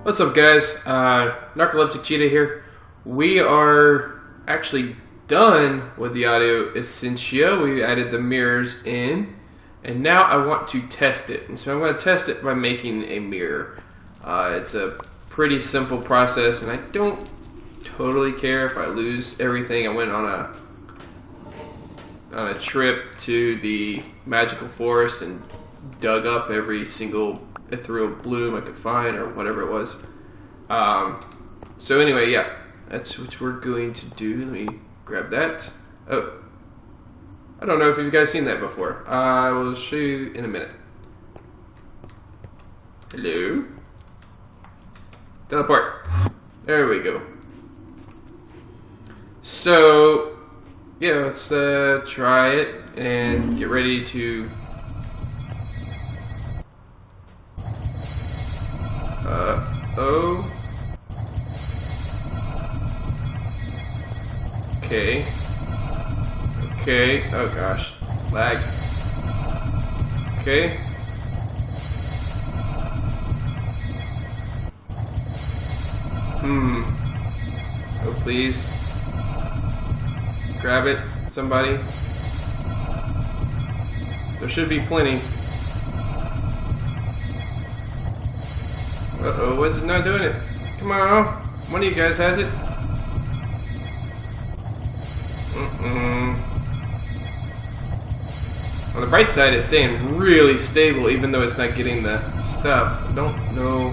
What's up, guys? Narcoleptic Cheetah here. We are actually done with the audio Essentia. We added the mirrors in, and now I want to test it. And so I'm going to test it by making a mirror. It's a pretty simple process, and I don't totally care if I lose everything. I went on a trip to the magical forest and dug up every single ethereal bloom I could find, or whatever it was. So anyway, yeah, that's what we're going to do. Let me grab that. Oh, I don't know if you guys seen that before. I will show you in a minute. Hello? Teleport. There we go. So, yeah, let's try it and get ready to... oh. Okay. Okay. Oh gosh. Lag. Okay. Oh, please. Grab it, somebody. There should be plenty. Uh-oh, what's it not doing it? Come on, one of you guys has it. On the bright side, it's staying really stable, even though it's not getting the stuff. I don't know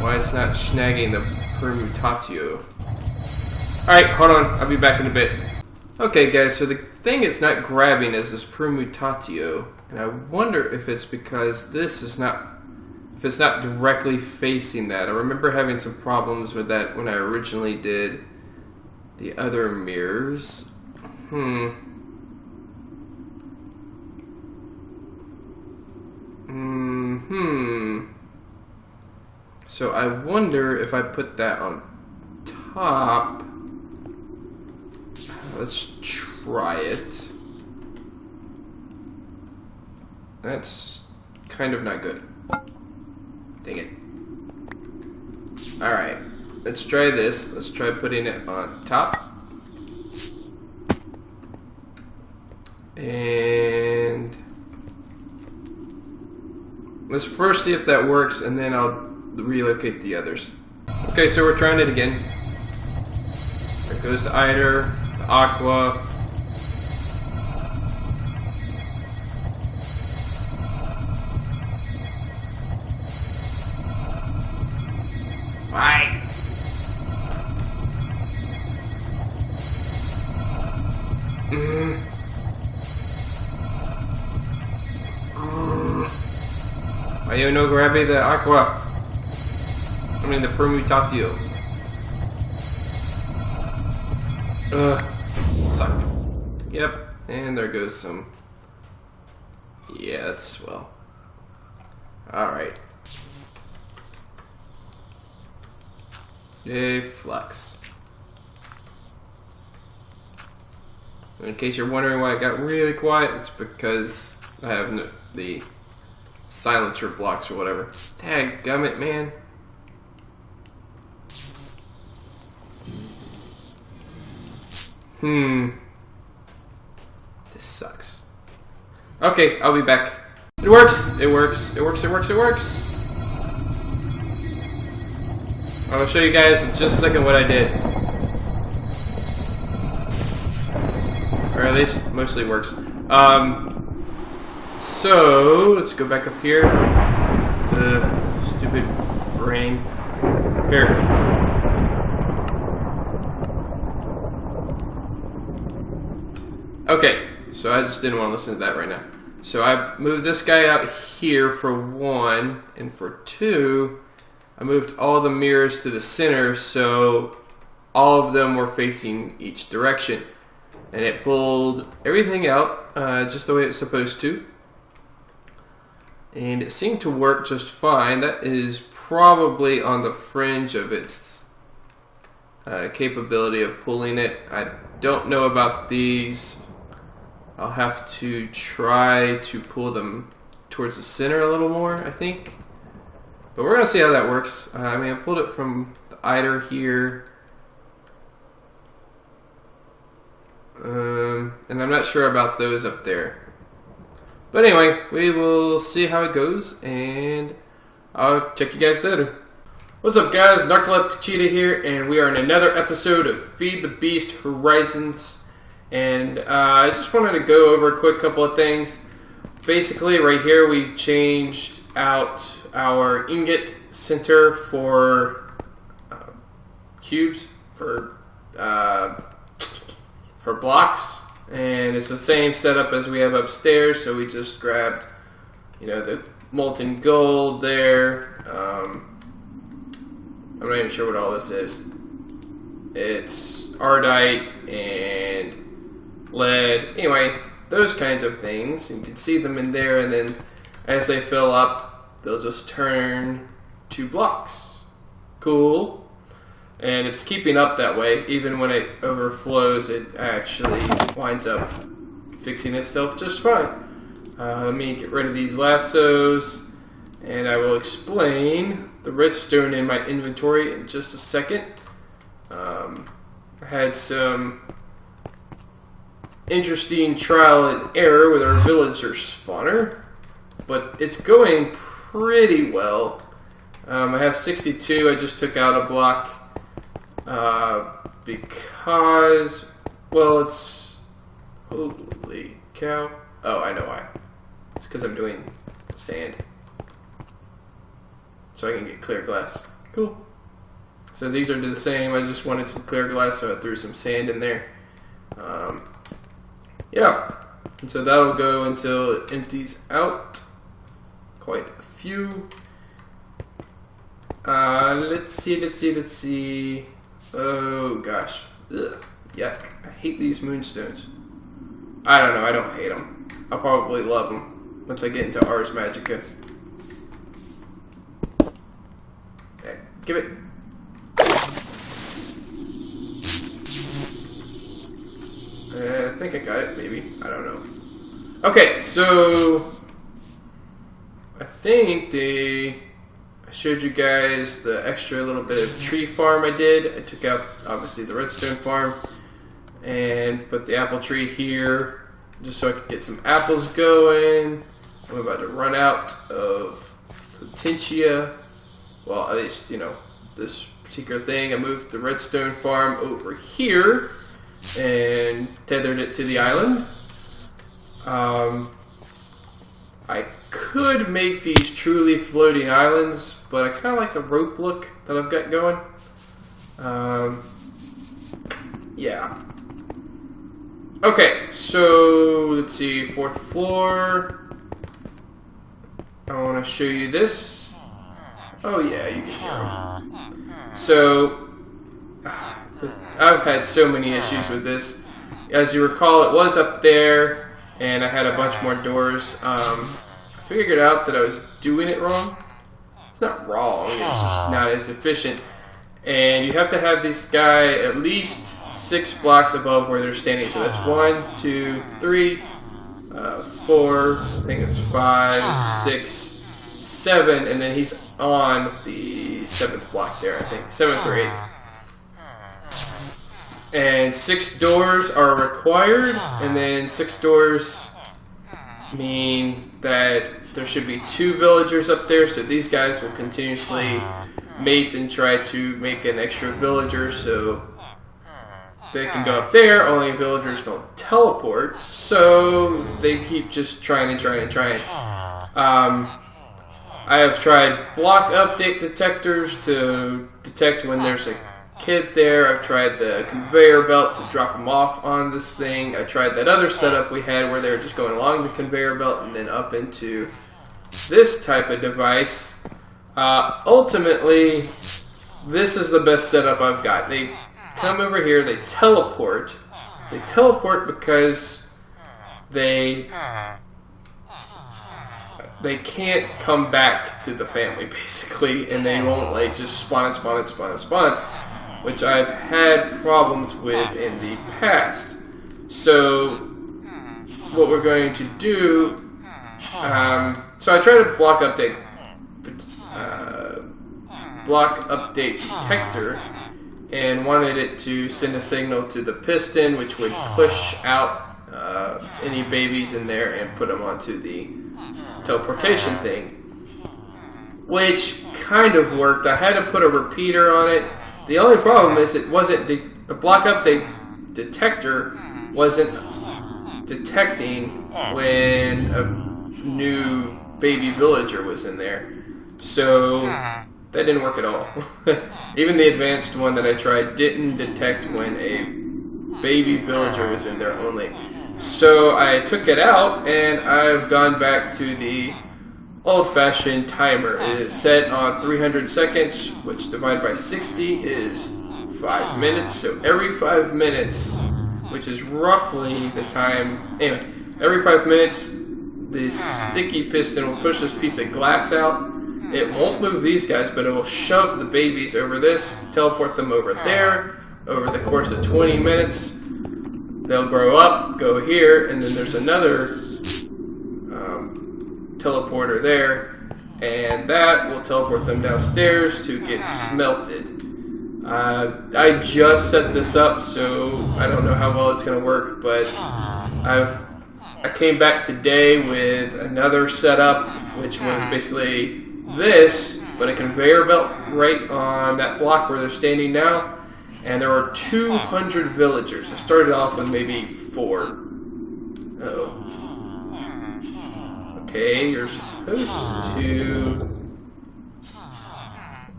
why it's not snagging the permutatio. Alright, hold on, I'll be back in a bit. Okay guys, so the thing it's not grabbing is this permutatio, and I wonder if it's because this is not... if it's not directly facing that. I remember having some problems with that when I originally did the other mirrors. So I wonder if I put that on top. Let's try it. That's kind of not good. Dang it. Alright, let's try this. Let's try putting it on top. And let's first see if that works, and then I'll relocate the others. Okay, so we're trying it again. There goes the Eider, the Aqua. Why? Why you no grabbing the Aqua? I mean the permutatio. Suck. Yep, and there goes some. Yeah, that's swell. Alright. Yay, flux. In case you're wondering why it got really quiet, it's because I have the silencer blocks or whatever. Dadgummit, man. This sucks. Okay, I'll be back. It works! It works. It works, it works, it works. I'll show you guys in just a second what I did. Or at least mostly works. So let's go back up here. Stupid brain. Here. Okay, so I just didn't want to listen to that right now. So I moved this guy out here for 1, and for 2, I moved all the mirrors to the center, so all of them were facing each direction. And it pulled everything out just the way it's supposed to. And it seemed to work just fine. That is probably on the fringe of its capability of pulling it. I don't know about these. I'll have to try to pull them towards the center a little more, I think. But we're going to see how that works. I mean, I pulled it from the IDER here. And I'm not sure about those up there. But anyway, we will see how it goes, and I'll check you guys later. What's up, guys? Narcoleptic Cheetah here, and we are in another episode of Feed the Beast Horizons. And I just wanted to go over a quick couple of things. Basically, right here, we changed out our ingot center for cubes, for blocks, and it's the same setup as we have upstairs. So we just grabbed, the molten gold there. I'm not even sure what all this is. It's ardite and lead. Anyway, those kinds of things. You can see them in there, and then as they fill up, they'll just turn to blocks. Cool. And it's keeping up that way. Even when it overflows, it actually winds up fixing itself just fine. Let me get rid of these lassos, and I will explain the redstone in my inventory in just a second. I had some interesting trial and error with our villager spawner, but it's going pretty well. I have 62. I just took out a block because, well, it's, holy cow. Oh, I know why. It's because I'm doing sand, so I can get clear glass. Cool. So these are the same. I just wanted some clear glass, so I threw some sand in there. Yeah. And so that'll go until it empties out. Quite a few. Let's see. Oh, gosh. Ugh. Yuck. I hate these moonstones. I don't know. I don't hate them. I'll probably love them once I get into Ars Magica. Okay, give it. I think I got it, maybe. I don't know. Okay, so I think I showed you guys the extra little bit of tree farm I did. I took out, obviously, the redstone farm and put the apple tree here just so I could get some apples going. I'm about to run out of potentia. Well, at least, this particular thing. I moved the redstone farm over here and tethered it to the island. I could make these truly floating islands, but I kind of like the rope look that I've got going. Yeah. Okay, so let's see, 4th floor. I want to show you this. Oh yeah, you can hear them. So I've had so many issues with this. As you recall, it was up there, and I had a bunch more doors. I figured out that I was doing it wrong. It's not wrong, it's just not as efficient. And you have to have this guy at least 6 blocks above where they're standing. So that's 1, 2, 3, 4, I think it's 5, 6, 7, and then he's on the 7th block there, I think. 7th or 8th. And 6 doors are required, and then 6 doors mean that there should be 2 villagers up there, so these guys will continuously mate and try to make an extra villager so they can go up there. Only villagers don't teleport, so they keep just trying. I have tried block update detectors to detect when there's a kid there. I've tried the conveyor belt to drop them off on this thing. I tried that other setup we had where they were just going along the conveyor belt and then up into this type of device. Ultimately, this is the best setup I've got. They come over here, they teleport. They teleport because they can't come back to the family, basically, and they won't just spawn, which I've had problems with in the past. So what we're going to do, so I tried to block update block update detector and wanted it to send a signal to the piston, which would push out any babies in there and put them onto the teleportation thing, which kind of worked. I had to put a repeater on it. The only problem is it wasn't the block update detector wasn't detecting when a new baby villager was in there, so that didn't work at all. Even the advanced one that I tried didn't detect when a baby villager was in there only. So I took it out and I've gone back to the old-fashioned timer. It is set on 300 seconds, which divided by 60 is 5 minutes. So every 5 minutes, which is roughly the time, anyway, every 5 minutes this sticky piston will push this piece of glass out. It won't move these guys, but it will shove the babies over this, teleport them over there. Over the course of 20 minutes, they'll grow up, go here, and then there's another teleporter there, and that will teleport them downstairs to get smelted. I just set this up, so I don't know how well it's going to work, but I came back today with another setup, which was basically this, but a conveyor belt right on that block where they're standing now, and there were 200 villagers. I started off with maybe 4. Uh-oh. Okay, you're supposed to...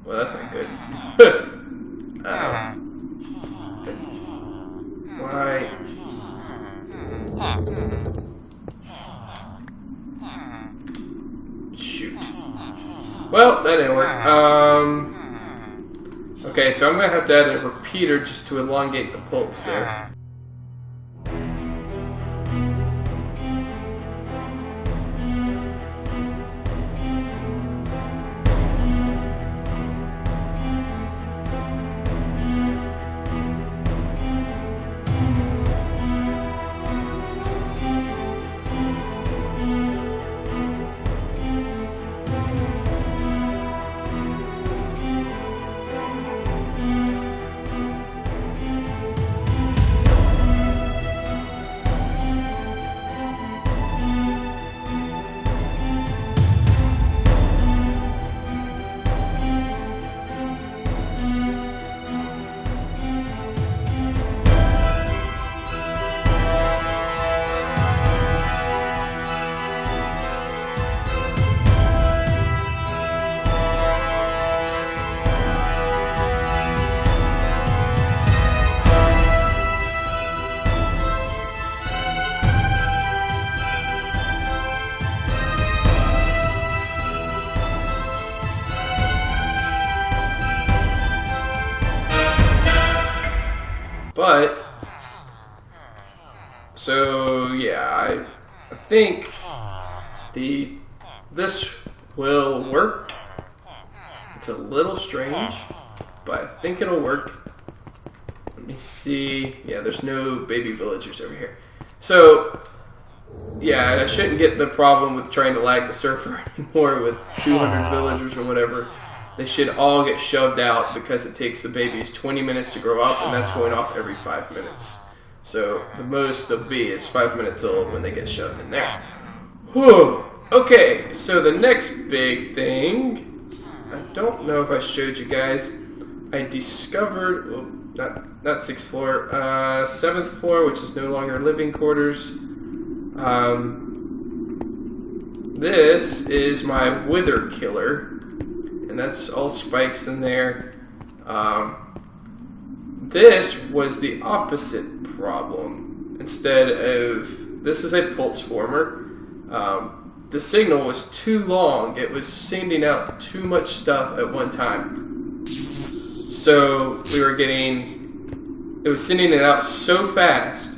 Well, that's not good. Why? Shoot. Well, that didn't work. Okay, so I'm going to have to add a repeater just to elongate the pulse there. But, so yeah, I think this will work. It's a little strange, but I think it'll work. Let me see. Yeah, there's no baby villagers over here. So, yeah, I shouldn't get the problem with trying to lag the server anymore with 200 villagers or whatever. They should all get shoved out because it takes the babies 20 minutes to grow up, and that's going off every 5 minutes. So the most they'll be is 5 minutes old when they get shoved in there. Whew. Okay, so the next big thing, I don't know if I showed you guys, I discovered, well, not 6th floor, 7th floor, which is no longer living quarters. This is my wither killer. And that's all spikes in there. This was the opposite problem. Instead of... This is a pulse former. The signal was too long. It was sending out too much stuff at one time. So we were getting... It was sending it out so fast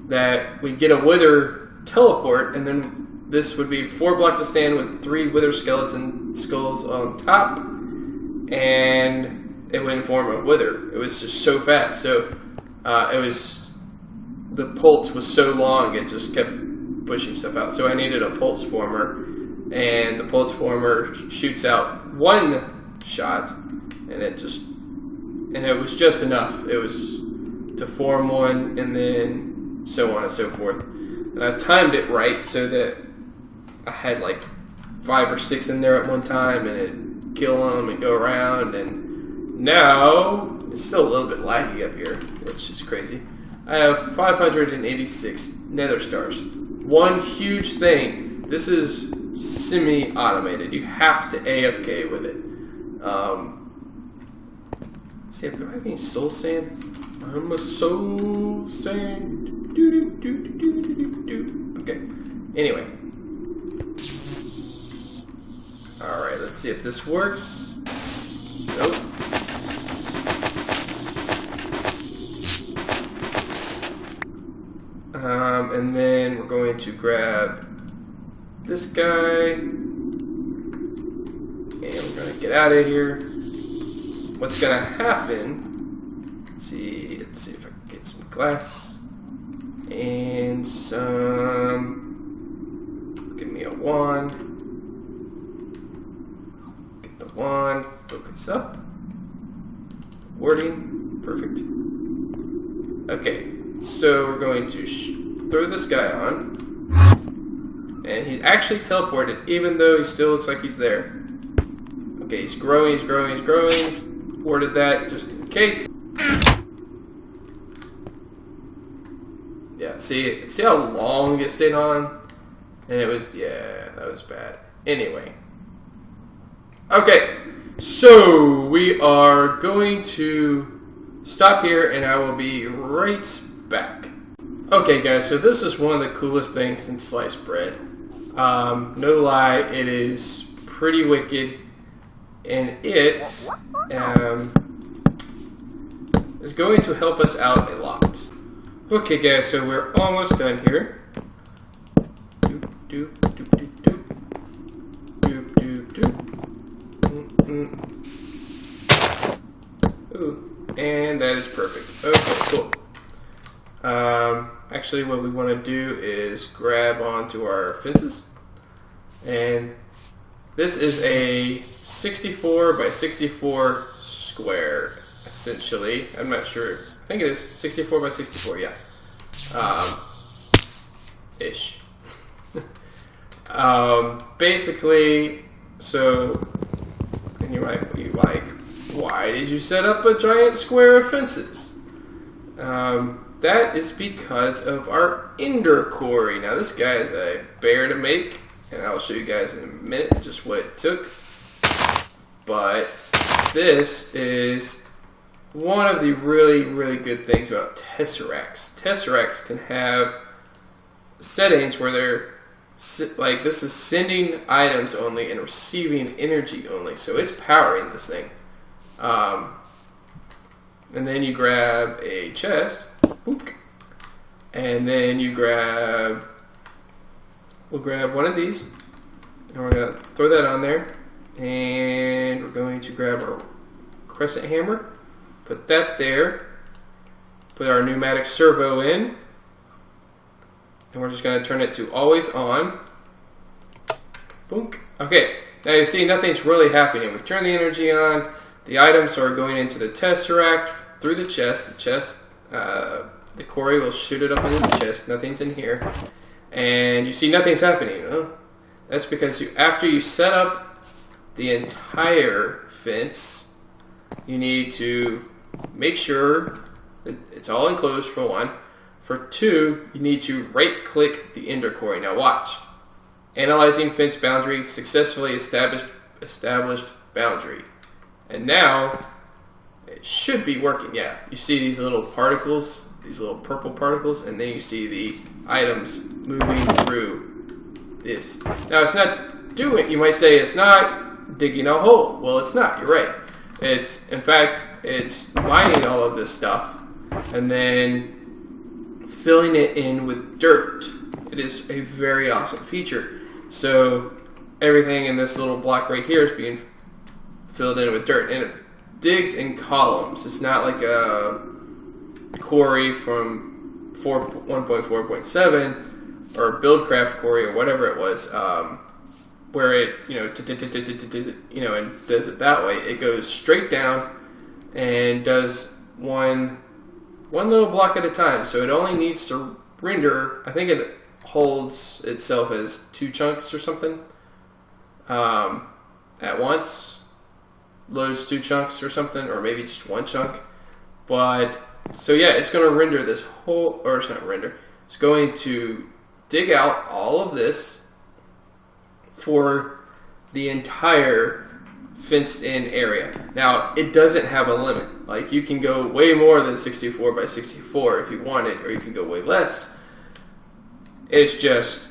that we'd get a wither teleport, and then this would be 4 blocks of stand with 3 wither skeleton skulls on top, and it would form a wither. It was just so fast. So the pulse was so long, it just kept pushing stuff out. So I needed a pulse former, and the pulse former shoots out 1 shot, and it was just enough. It was to form one, and then so on and so forth. And I timed it right so that I had like 5 or 6 in there at one time, and it'd kill them and go around. And now it's still a little bit laggy up here, which is crazy. I have 586 nether stars. One huge thing. This is semi-automated. You have to AFK with it. See, do I have any soul sand? I'm a soul sand. Okay. Anyway. Alright, let's see if this works. Nope. And then we're going to grab this guy. And we're going to get out of here. What's going to happen, let's see if I can get some glass and some, give me a wand, get the wand, focus up, wording, perfect. Okay, so we're going to throw this guy on, and he actually teleported even though he still looks like he's there. Okay, he's growing, he's growing, he's growing. Worded that just in case. Yeah, see how long it stayed on? And it was, yeah, that was bad. Anyway. Okay, so we are going to stop here and I will be right back. Okay guys, so this is one of the coolest things in sliced bread. No lie, it is pretty wicked. And it is going to help us out a lot. Okay guys, so we're almost done here. Ooh, and that is perfect. Okay, cool. Actually what we want to do is grab onto our fences. And this is a 64 by 64 square, essentially. I'm not sure. I think it is 64 by 64, yeah. Ish. Basically, so, and you might be like, why did you set up a giant square of fences? That is because of our ender quarry. Now, this guy is a bear to make, and I'll show you guys in a minute just what it took. But this is one of the really, really good things about tesseracts. Tesseracts can have settings where they're like, this is sending items only and receiving energy only. So it's powering this thing. And then you grab a chest. Boop, and then you we'll grab one of these. And we're going to throw that on there. And we're going to grab our crescent hammer, put that there, put our pneumatic servo in, and we're just going to turn it to always on. Boom. Okay, now you see nothing's really happening. We turn the energy on, the items are going into the tesseract through the chest. The quarry will shoot it up into the chest, nothing's in here, and you see nothing's happening. Oh, that's because after you set up the entire fence, you need to make sure that it's all enclosed, for one. For two, you need to right-click the ender quarry. Now watch. Analyzing fence boundary, successfully established boundary. And now, it should be working. Yeah, you see these little particles, these little purple particles, and then you see the items moving through this. Now it's not doing, you might say it's not digging a hole. Well, it's not, you're right. It's, in fact, it's mining all of this stuff and then filling it in with dirt. It is a very awesome feature. So everything in this little block right here is being filled in with dirt, and it digs in columns. It's not like a quarry from 1.4.7 or Buildcraft quarry or whatever it was, where it, and does it that way. It goes straight down and does one little block at a time. So it only needs to render, I think it holds itself as 2 chunks or something at once. Loads 2 chunks or something, or maybe just 1 chunk. But, so yeah, it's going to render this whole, or it's not render, it's going to dig out all of this for the entire fenced in area. Now, it doesn't have a limit. Like, you can go way more than 64 by 64 if you want it, or you can go way less. It's just,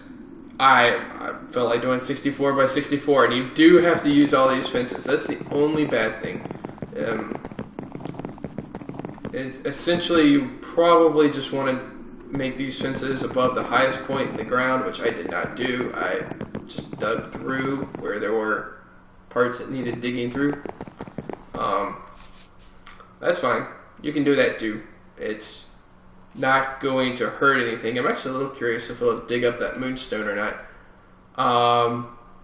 I felt like doing 64 by 64, and you do have to use all these fences. That's the only bad thing. Essentially, you probably just want to make these fences above the highest point in the ground, which I did not do. I just dug through where there were parts that needed digging through. That's fine. You can do that too. It's not going to hurt anything. I'm actually a little curious if it'll dig up that moonstone or not.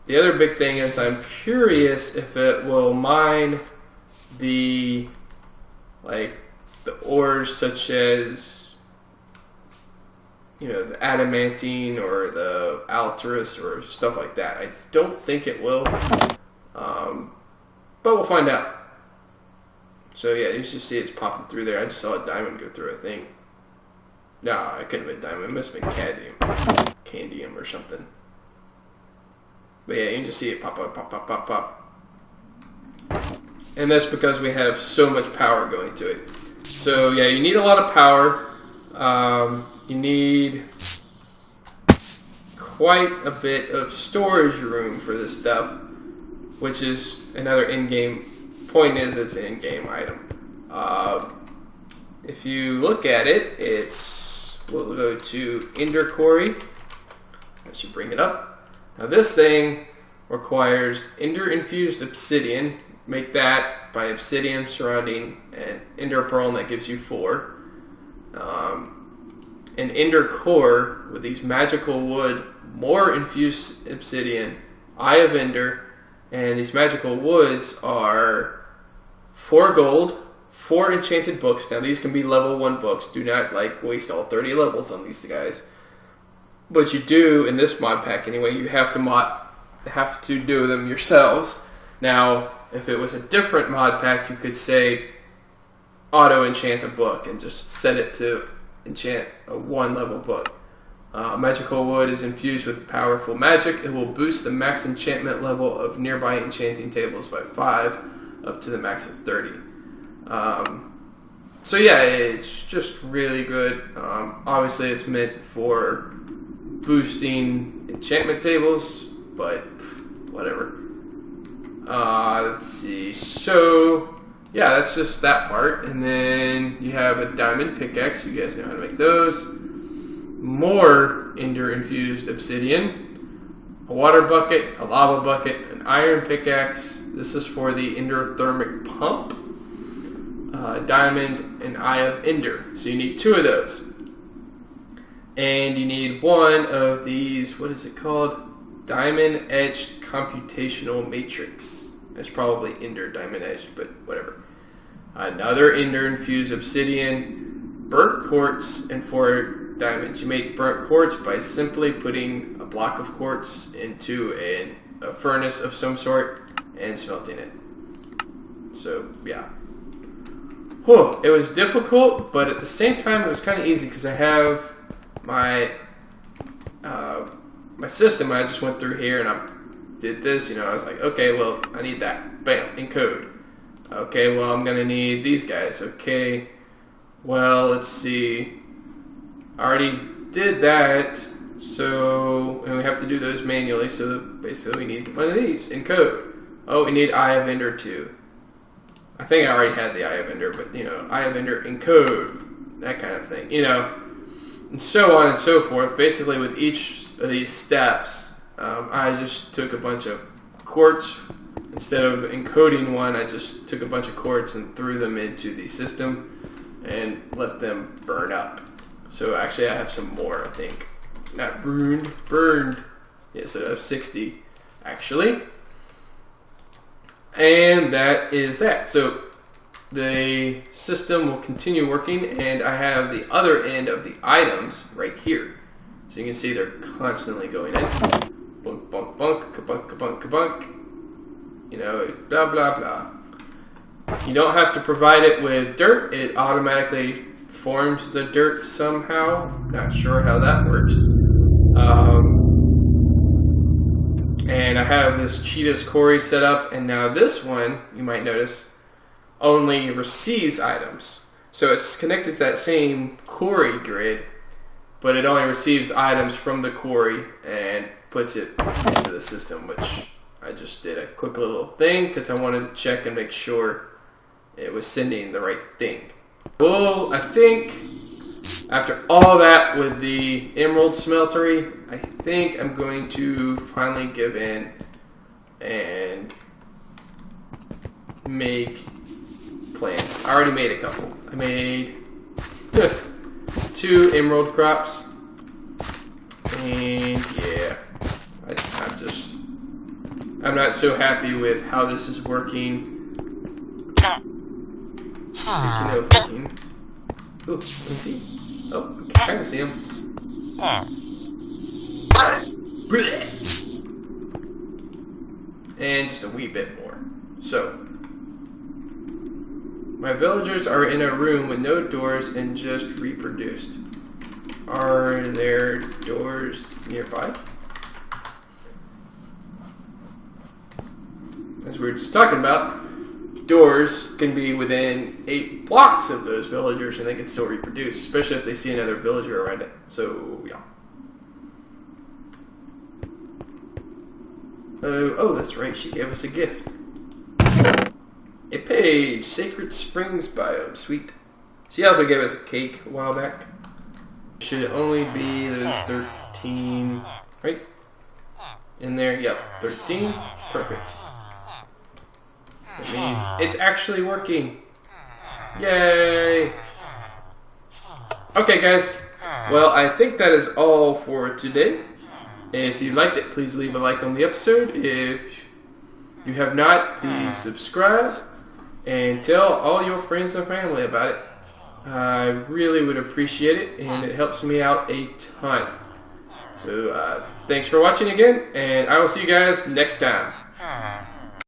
The other big thing is I'm curious if it will mine the ores such as, the adamantine or the altruis or stuff like that. I don't think it will, but we'll find out. So yeah, you should see it's popping through there. I just saw a diamond go through, I think. No, it couldn't have been diamond. It must have been candium or something. But yeah, you can just see it pop up, pop, pop, pop, pop. And that's because we have so much power going to it. So yeah, you need a lot of power. You need quite a bit of storage room for this stuff, which is another in-game point. Is it's an in-game item. If you look at it, we'll go to Ender Quarry. I should bring it up. Now this thing requires Ender infused obsidian. Make that by obsidian surrounding an Ender pearl, and that gives you 4. An Ender core with these magical wood, more infused obsidian, Eye of Ender, and these magical woods are 4 gold, 4 enchanted books. Now these can be level 1 books. Do not waste all 30 levels on these guys. But you do, in this mod pack anyway, you have to do them yourselves. Now, if it was a different mod pack, you could say auto enchant a book and just set it to enchant a 1 level book. Magical wood is infused with powerful magic. It will boost the max enchantment level of nearby enchanting tables by 5 up to the max of 30. So yeah, it's just really good. Obviously it's meant for boosting enchantment tables, but whatever. Let's see. So yeah, that's just that part. And then you have a diamond pickaxe. You guys know how to make those. More Ender infused obsidian, a water bucket, a lava bucket, an iron pickaxe. This is for the endothermic pump. Diamond and Eye of Ender. So you need 2 of those. And you need 1 of these, what is it called? Diamond Etched Computational Matrix. That's probably Ender Diamond Etched, but whatever. Another Ender infused obsidian, burnt quartz, and 4 diamonds. You make burnt quartz by simply putting a block of quartz into a furnace of some sort and smelting it. So yeah. Whew, it was difficult, but at the same time it was kind of easy because I have my system. I just went through here and I did this. I was like, okay, well, I need that. Bam, encode. Okay, well, I'm gonna need these guys. Okay, well, let's see. I already did that, and we have to do those manually. So basically, we need one of these encode. Oh, we need Eye of Ender too. I think I already had the Eye of Ender, but Eye of Ender encode, that kind of thing, and so on and so forth. Basically, with each of these steps, I just took a bunch of quartz. Instead of encoding one, I just took a bunch of quartz and threw them into the system and let them burn up. So actually, I have some more. I think not burned. Yeah, so I have 60. actually. And that is that. So the system will continue working, and I have the other end of the items right here. So you can see they're constantly going in. Bunk, bunk, bunk, kabunk, kabunk, kabunk. You know, blah, blah, blah. You don't have to provide it with dirt. It automatically forms the dirt somehow. Not sure how that works. And I have this Cheetah's quarry set up, and now this one, you might notice, only receives items. So it's connected to that same quarry grid, but it only receives items from the quarry and puts it into the system, which I just did a quick little thing because I wanted to check and make sure it was sending the right thing. Well, I think after all that with the emerald smeltery, I think I'm going to finally give in and make plants. I already made a couple. I made 2 emerald crops, and yeah, I'm not so happy with how this is working. Ooh, let me see. Oh, I can kind of see him. And just a wee bit more. So, my villagers are in a room with no doors and just reproduced. Are there doors nearby? As we were just talking about, doors can be within 8 blocks of those villagers and they can still reproduce, especially if they see another villager around it. So, yeah. Oh, that's right, she gave us a gift. A page, Sacred Springs biome, sweet. She also gave us a cake a while back. Should only be those 13, right? In there, yep, 13, perfect. That means it's actually working. Yay! Okay, guys. Well, I think that is all for today. If you liked it, please leave a like on the episode. If you have not, please subscribe and tell all your friends and family about it. I really would appreciate it, and it helps me out a ton. So, thanks for watching again, and I will see you guys next time.